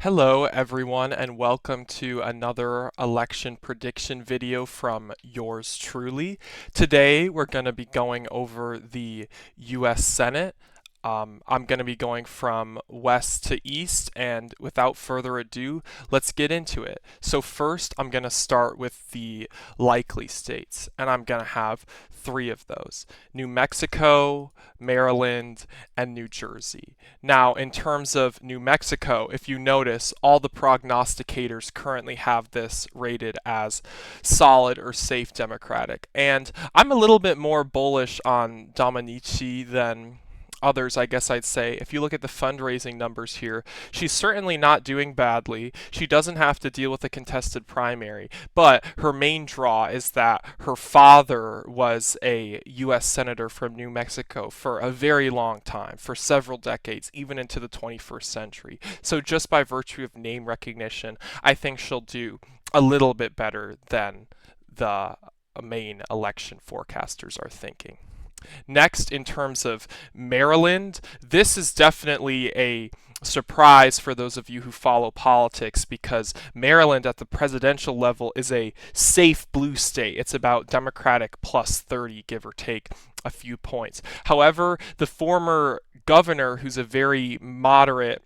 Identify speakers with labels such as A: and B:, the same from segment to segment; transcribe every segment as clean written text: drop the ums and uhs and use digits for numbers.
A: Hello everyone and welcome to another election prediction video from yours truly. Today we're going to be going over the US Senate. I'm going to be going from west to east, and without further ado, let's get into it. So first I'm going to start with the likely states, and I'm going to have three of those: New Mexico, Maryland, and New Jersey. Now, in terms of New Mexico, if you notice, all the prognosticators currently have this rated as solid or safe Democratic. And I'm a little bit more bullish on Dominici than others, I guess I'd say. If you look at the fundraising numbers here, she's certainly not doing badly. She doesn't have to deal with a contested primary, but her main draw is that her father was a U.S. Senator from New Mexico for a very long time, for several decades, even into the 21st century. So just by virtue of name recognition, I think she'll do a little bit better than the main election forecasters are thinking. Next, in terms of Maryland, this is definitely a surprise for those of you who follow politics because Maryland at the presidential level is a safe blue state. It's about Democratic plus 30, give or take a few points. However, the former governor, who's a very moderate,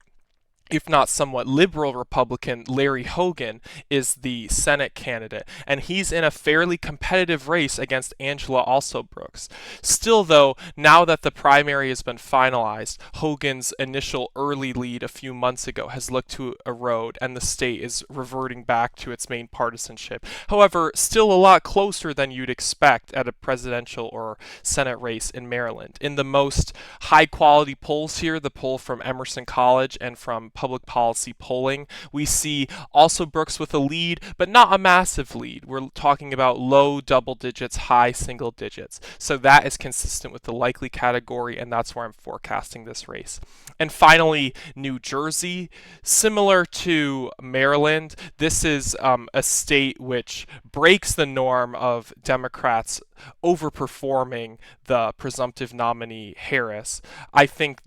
A: if not somewhat liberal Republican, Larry Hogan, is the Senate candidate, and he's in a fairly competitive race against Angela Alsobrooks. Still, though, now that the primary has been finalized, Hogan's initial early lead a few months ago has looked to erode, and the state is reverting back to its main partisanship. However, still a lot closer than you'd expect at a presidential or Senate race in Maryland. In the most high-quality polls here, the poll from Emerson College and from Public Policy Polling, we see also Brooks with a lead, but not a massive lead. We're talking about low double digits, high single digits. So that is consistent with the likely category, and that's where I'm forecasting this race. And finally, New Jersey. Similar to Maryland, this is a state which breaks the norm of Democrats overperforming the presumptive nominee Harris. I think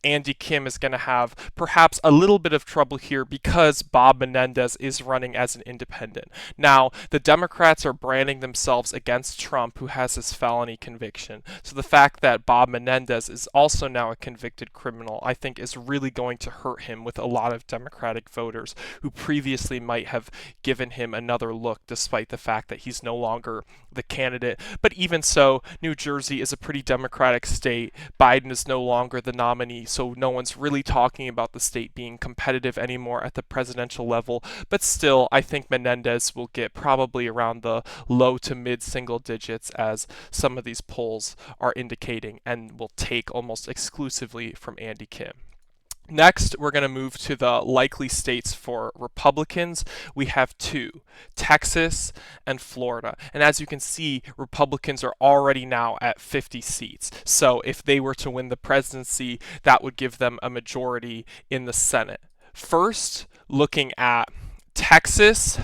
A: Andy Kim is going to have perhaps a little bit of trouble here because Bob Menendez is running as an independent. Now, the Democrats are branding themselves against Trump, who has his felony conviction. So the fact that Bob Menendez is also now a convicted criminal, I think, is really going to hurt him with a lot of Democratic voters who previously might have given him another look, despite the fact that he's no longer the candidate. But even so, New Jersey is a pretty Democratic state. Biden is no longer the nominee, so no one's really talking about the state being competitive anymore at the presidential level. But still, I think Menendez will get probably around the low to mid single digits, as some of these polls are indicating, and will take almost exclusively from Andy Kim. Next, we're going to move to the likely states for Republicans. We have two: Texas and Florida. And as you can see, Republicans are already now at 50 seats. So if they were to win the presidency, that would give them a majority in the Senate. First, looking at Texas.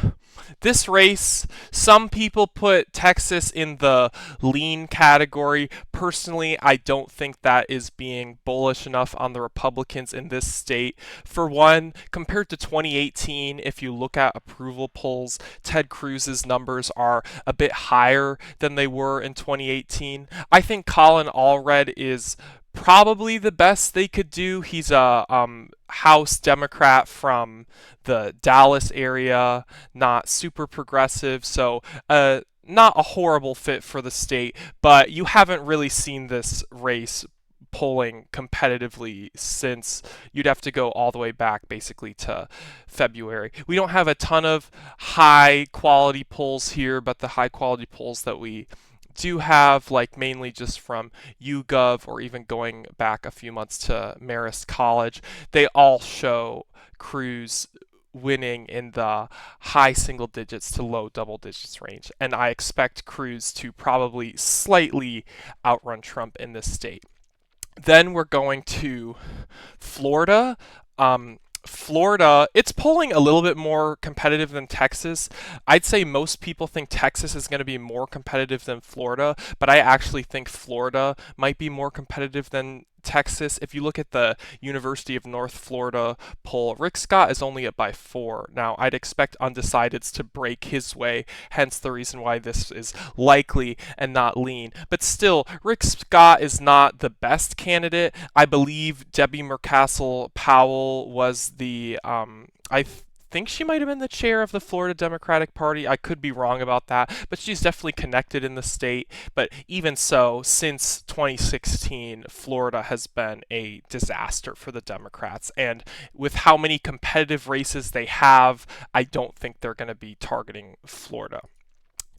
A: This race, some people put Texas in the lean category. Personally, I don't think that is being bullish enough on the Republicans in this state. For one, compared to 2018, if you look at approval polls, Ted Cruz's numbers are a bit higher than they were in 2018. I think Colin Allred is probably the best they could do. He's a House Democrat from the Dallas area, not super progressive, so not a horrible fit for the state, but you haven't really seen this race polling competitively since you'd have to go all the way back basically to February. We don't have a ton of high quality polls here, but the high quality polls that we do have, like mainly just from YouGov or even going back a few months to Marist College, they all show Cruz winning in the high single digits to low double digits range. And I expect Cruz to probably slightly outrun Trump in this state. Then we're going to Florida. Florida, it's polling a little bit more competitive than Texas. I'd say most people think Texas is going to be more competitive than Florida, but I actually think Florida might be more competitive than Texas. If you look at the University of North Florida poll, Rick Scott is only up by 4. Now, I'd expect undecideds to break his way, hence the reason why this is likely and not lean. But still, Rick Scott is not the best candidate. I believe Debbie Murcassel Powell was I think she might have been the chair of the Florida Democratic Party. I could be wrong about that, but she's definitely connected in the state. But even so, since 2016, Florida has been a disaster for the Democrats. And with how many competitive races they have, I don't think they're going to be targeting Florida.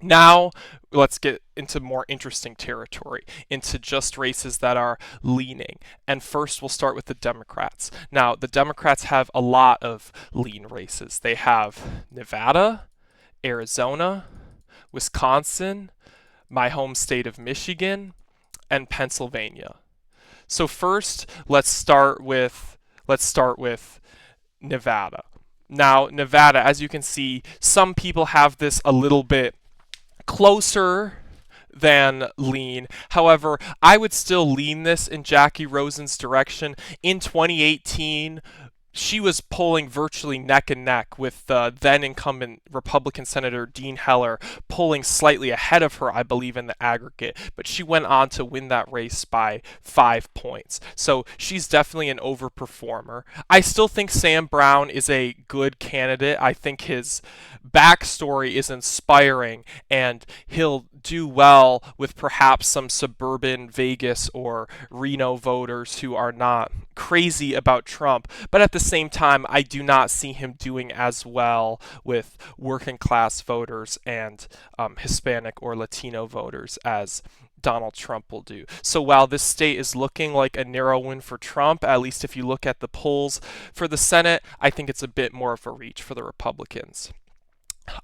A: Now, let's get into more interesting territory, into just races that are leaning. And first, we'll start with the Democrats. Now, the Democrats have a lot of lean races. They have Nevada, Arizona, Wisconsin, my home state of Michigan, and Pennsylvania. So first, let's start with Nevada. Now, Nevada, as you can see, some people have this a little bit closer than lean. However, I would still lean this in Jackie Rosen's direction. In 2018, she was polling virtually neck and neck with then incumbent Republican Senator Dean Heller, polling slightly ahead of her, I believe, in the aggregate. But she went on to win that race by 5 points. So she's definitely an overperformer. I still think Sam Brown is a good candidate. I think his backstory is inspiring, and he'll do well with perhaps some suburban Vegas or Reno voters who are not crazy about Trump. But at the same time, I do not see him doing as well with working class voters and Hispanic or Latino voters as Donald Trump will do. So while this state is looking like a narrow win for Trump, at least if you look at the polls for the Senate, I think it's a bit more of a reach for the Republicans.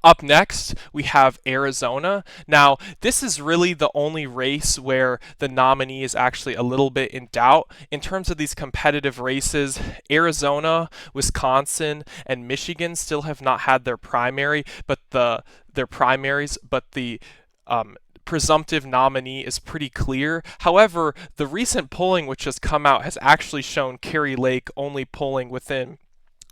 A: Up next, we have Arizona. Now, this is really the only race where the nominee is actually a little bit in doubt. In terms of these competitive races, Arizona, Wisconsin, and Michigan still have not had their primary, but their primaries, but the presumptive nominee is pretty clear. However, the recent polling which has come out has actually shown Kari Lake only polling within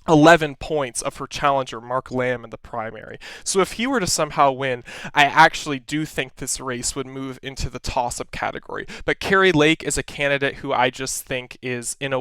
A: 11 points of her challenger, Mark Lamb, in the primary. So if he were to somehow win, I actually do think this race would move into the toss-up category. But Kari Lake is a candidate who I just think is, in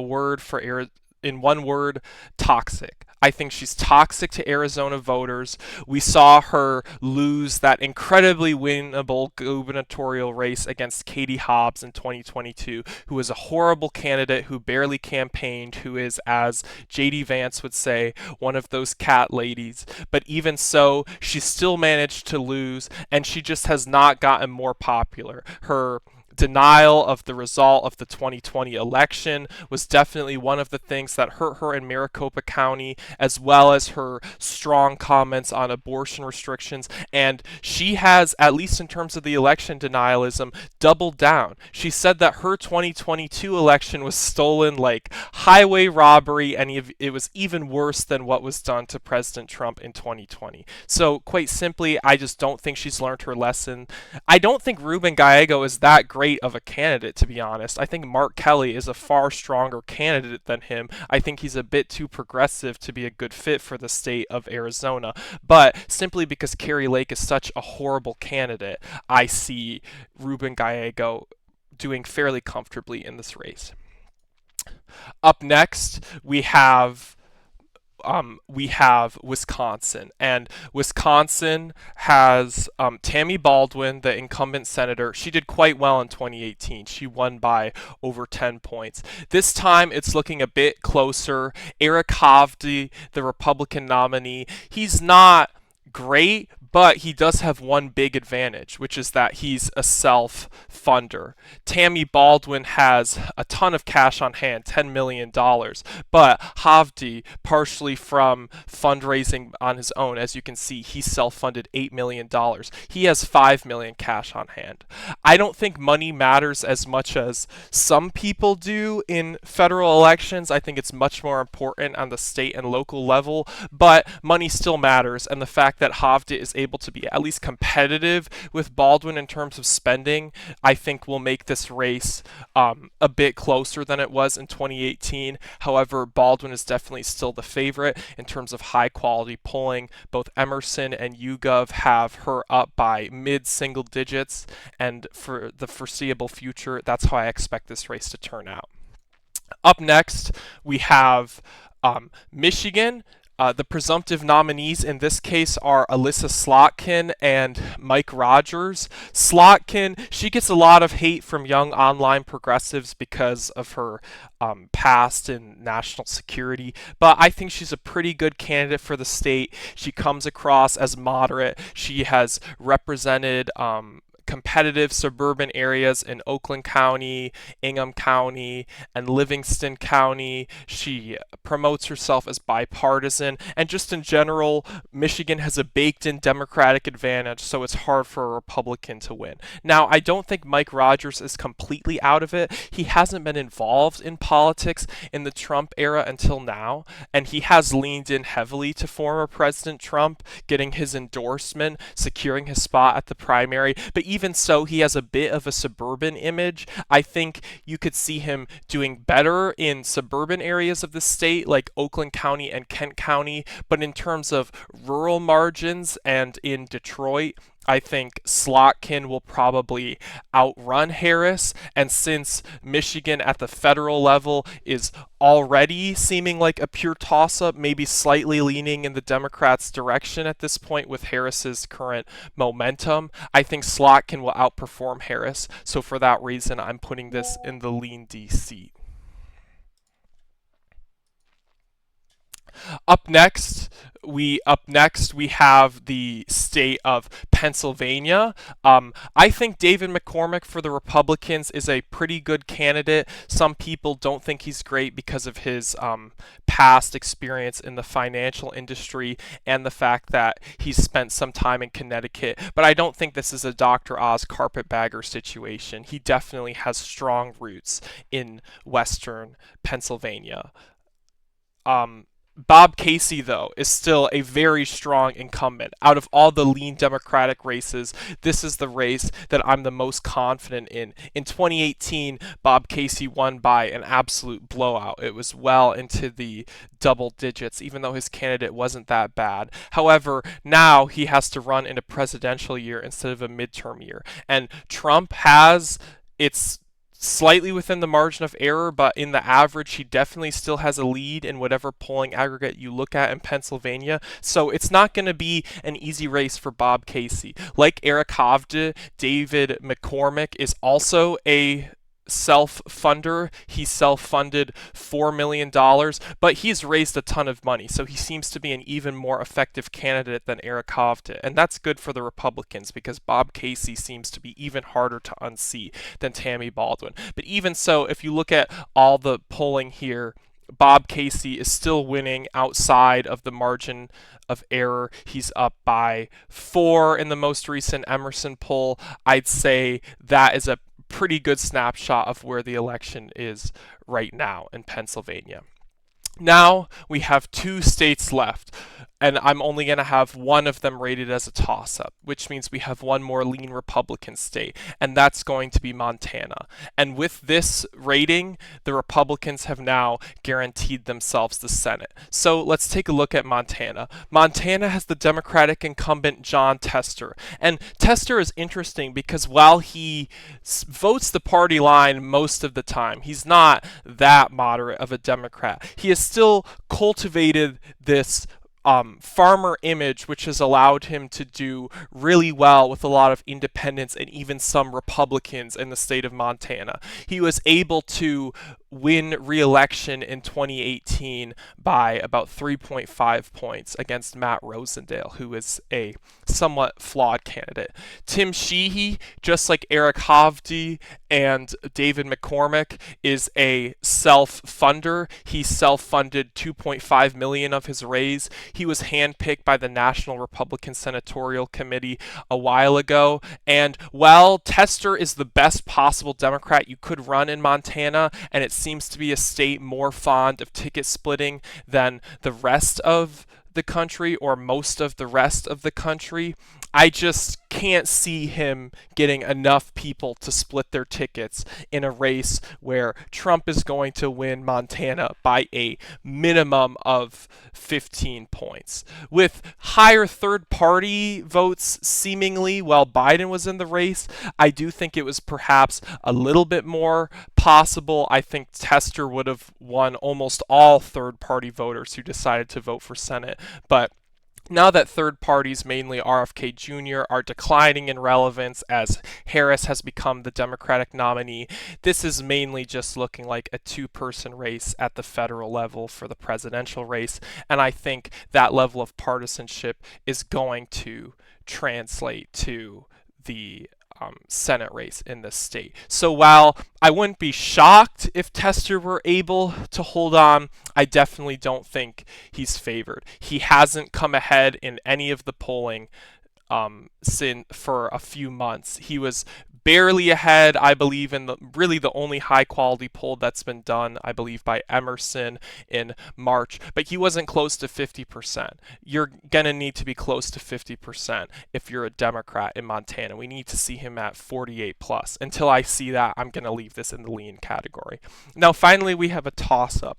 A: one word, toxic. I think she's toxic to Arizona voters. We saw her lose that incredibly winnable gubernatorial race against Katie Hobbs in 2022, who is a horrible candidate who barely campaigned, who is, as J.D. Vance would say, one of those cat ladies. But even so, she still managed to lose, and she just has not gotten more popular. Her denial of the result of the 2020 election was definitely one of the things that hurt her in Maricopa County, as well as her strong comments on abortion restrictions. And she has, at least in terms of the election denialism, doubled down. She said that her 2022 election was stolen like highway robbery, and it was even worse than what was done to President Trump in 2020. So quite simply, I just don't think she's learned her lesson. I don't think Ruben Gallego is that great of a candidate, to be honest. I think Mark Kelly is a far stronger candidate than him. I think he's a bit too progressive to be a good fit for the state of Arizona. But simply because Kari Lake is such a horrible candidate, I see Ruben Gallego doing fairly comfortably in this race. Up next, we have Wisconsin, and Wisconsin has Tammy Baldwin, the incumbent senator. She did quite well in 2018. She won by over 10 points. This time, it's looking a bit closer. Eric Hovde, the Republican nominee, he's not great, but he does have one big advantage, which is that he's a self-funder. Tammy Baldwin has a ton of cash on hand, $10 million, but Hovde, partially from fundraising on his own, as you can see, he self-funded $8 million. He has $5 million cash on hand. I don't think money matters as much as some people do in federal elections. I think it's much more important on the state and local level, but money still matters, and the fact that Hovde is able to be at least competitive with Baldwin in terms of spending, I think will make this race a bit closer than it was in 2018. However, Baldwin is definitely still the favorite in terms of high quality polling. Both Emerson and YouGov have her up by mid single digits, and for the foreseeable future, that's how I expect this race to turn out. Up next, we have Michigan. The presumptive nominees in this case are Alyssa Slotkin and Mike Rogers. Slotkin, she gets a lot of hate from young online progressives because of her past in national security, but I think she's a pretty good candidate for the state. She comes across as moderate. She has represented competitive suburban areas in Oakland County, Ingham County, and Livingston County. She promotes herself as bipartisan, and just in general, Michigan has a baked-in Democratic advantage, so it's hard for a Republican to win. Now, I don't think Mike Rogers is completely out of it. He hasn't been involved in politics in the Trump era until now, and he has leaned in heavily to former President Trump, getting his endorsement, securing his spot at the primary, but even so, he has a bit of a suburban image. I think you could see him doing better in suburban areas of the state, like Oakland County and Kent County, but in terms of rural margins and in Detroit, I think Slotkin will probably outrun Harris, and since Michigan at the federal level is already seeming like a pure toss-up, maybe slightly leaning in the Democrats' direction at this point with Harris's current momentum, I think Slotkin will outperform Harris. So for that reason, I'm putting this in the lean D seat. Up next we have the state of Pennsylvania. I think David McCormick for the Republicans is a pretty good candidate. Some people don't think he's great because of his past experience in the financial industry and the fact that he's spent some time in Connecticut. But I don't think this is a Dr. Oz carpetbagger situation. He definitely has strong roots in Western Pennsylvania. Bob Casey, though, is still a very strong incumbent. Out of all the lean Democratic races, this is the race that I'm the most confident in. In 2018, Bob Casey won by an absolute blowout. It was well into the double digits, even though his candidate wasn't that bad. However, now he has to run in a presidential year instead of a midterm year. And Trump has its slightly within the margin of error, but in the average, he definitely still has a lead in whatever polling aggregate you look at in Pennsylvania. So it's not going to be an easy race for Bob Casey. Like Eric Hovde, David McCormick is also a self-funder. He self-funded $4 million, but he's raised a ton of money, so he seems to be an even more effective candidate than Eric Hovde, and that's good for the Republicans because Bob Casey seems to be even harder to unseat than Tammy Baldwin. But even so, if you look at all the polling here, Bob Casey is still winning outside of the margin of error. He's up by 4 in the most recent Emerson poll. I'd say that is a pretty good snapshot of where the election is right now in Pennsylvania. Now we have 2 states left, and I'm only going to have one of them rated as a toss-up, which means we have one more lean Republican state, and that's going to be Montana. And with this rating, the Republicans have now guaranteed themselves the Senate. So let's take a look at Montana. Montana has the Democratic incumbent Jon Tester, and Tester is interesting because while he votes the party line most of the time, he's not that moderate of a Democrat. He has still cultivated this farmer image, which has allowed him to do really well with a lot of independents and even some Republicans in the state of Montana. He was able to win re-election in 2018 by about 3.5 points against Matt Rosendale, who is a somewhat flawed candidate. Tim Sheehy, just like Eric Hovde and David McCormick, is a self-funder. He self-funded $2.5 million of his raise. He was handpicked by the National Republican Senatorial Committee a while ago, and while Tester is the best possible Democrat you could run in Montana, and it seems to be a state more fond of ticket splitting than the rest of the country or most of the rest of the country, I just can't see him getting enough people to split their tickets in a race where Trump is going to win Montana by a minimum of 15 points. With higher third party votes seemingly while Biden was in the race, I do think it was perhaps a little bit more possible. I think Tester would have won almost all third party voters who decided to vote for Senate, but now that third parties, mainly RFK Jr., are declining in relevance as Harris has become the Democratic nominee, this is mainly just looking like a two-person race at the federal level for the presidential race, and I think that level of partisanship is going to translate to the Senate race in this state. So while I wouldn't be shocked if Tester were able to hold on, I definitely don't think he's favored. He hasn't come ahead in any of the polling for a few months. He was barely ahead, I believe, in really the only high quality poll that's been done, I believe, by Emerson in March, but he wasn't close to 50%. You're going to need to be close to 50% if you're a Democrat in Montana. We need to see him at 48 plus. Until I see that, I'm going to leave this in the lean category. Now, finally, we have a toss-up.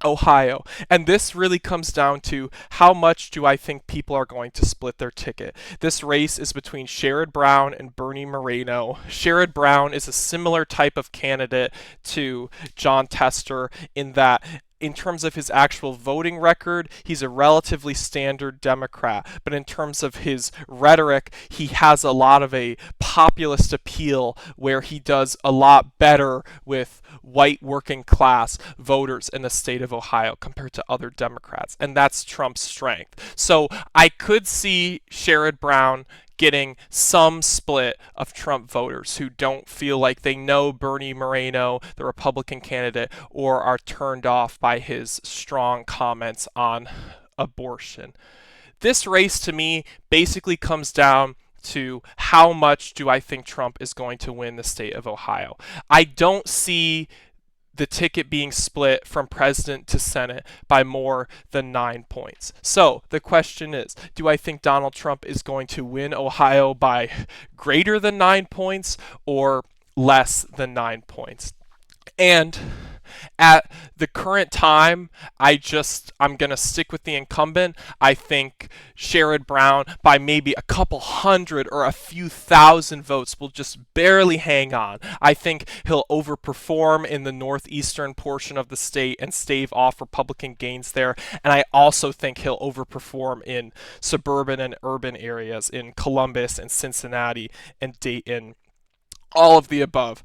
A: Ohio. And this really comes down to how much do I think people are going to split their ticket. This race is between Sherrod Brown and Bernie Moreno. Sherrod Brown is a similar type of candidate to Jon Tester in that in terms of his actual voting record, he's a relatively standard Democrat. But in terms of his rhetoric, he has a lot of a populist appeal where he does a lot better with white working class voters in the state of Ohio compared to other Democrats. And that's Trump's strength. So I could see Sherrod Brown getting some split of Trump voters who don't feel like they know Bernie Moreno, the Republican candidate, or are turned off by his strong comments on abortion. This race to me basically comes down to how much do I think Trump is going to win the state of Ohio. I don't see the ticket being split from president to Senate by more than 9 points. So the question is, do I think Donald Trump is going to win Ohio by greater than 9 points or less than 9 points? And at the current time, I'm going to stick with the incumbent. I think Sherrod Brown, by maybe a couple hundred or a few thousand votes, will just barely hang on. I think he'll overperform in the northeastern portion of the state and stave off Republican gains there. And I also think he'll overperform in suburban and urban areas in Columbus and Cincinnati and Dayton. All of the above.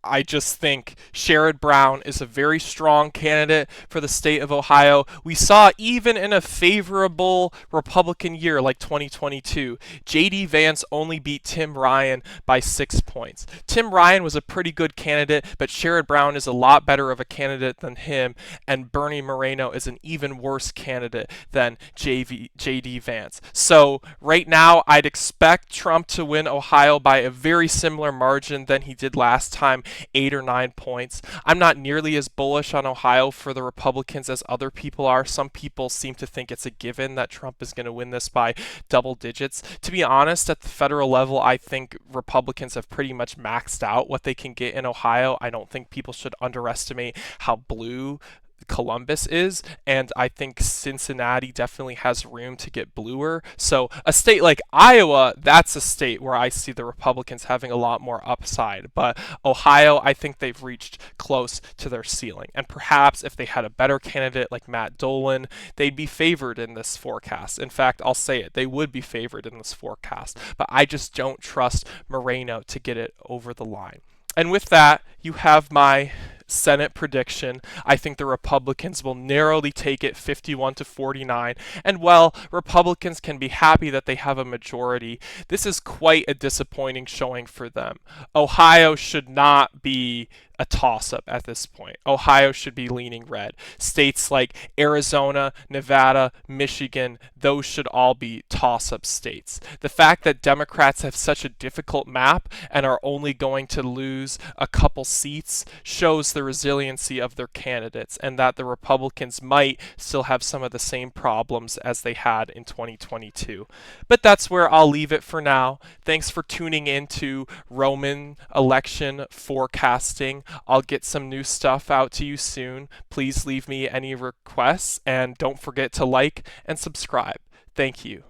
A: I just think Sherrod Brown is a very strong candidate for the state of Ohio. We saw even in a favorable Republican year like 2022, J.D. Vance only beat Tim Ryan by 6 points. Tim Ryan was a pretty good candidate, but Sherrod Brown is a lot better of a candidate than him, and Bernie Moreno is an even worse candidate than J.D. Vance. So right now, I'd expect Trump to win Ohio by a very similar margin than he did last time, 8 or 9 points. I'm not nearly as bullish on Ohio for the Republicans as other people are. Some people seem to think it's a given that Trump is going to win this by double digits. To be honest, at the federal level, I think Republicans have pretty much maxed out what they can get in Ohio. I don't think people should underestimate how blue Columbus is, and I think Cincinnati definitely has room to get bluer. So a state like Iowa, that's a state where I see the Republicans having a lot more upside. But Ohio, I think they've reached close to their ceiling. And perhaps if they had a better candidate like Matt Dolan, they'd be favored in this forecast. In fact, I'll say it, they would be favored in this forecast. But I just don't trust Moreno to get it over the line. And with that, you have my Senate prediction. I think the Republicans will narrowly take it 51-49. And while Republicans can be happy that they have a majority, this is quite a disappointing showing for them. Ohio should not be a toss up at this point. Ohio should be leaning red. States like Arizona, Nevada, Michigan, those should all be toss up states. The fact that Democrats have such a difficult map and are only going to lose a couple seats shows the resiliency of their candidates, and that the Republicans might still have some of the same problems as they had in 2022. But that's where I'll leave it for now. Thanks for tuning in to Roman election forecasting. I'll get some new stuff out to you soon. Please leave me any requests and don't forget to like and subscribe. Thank you.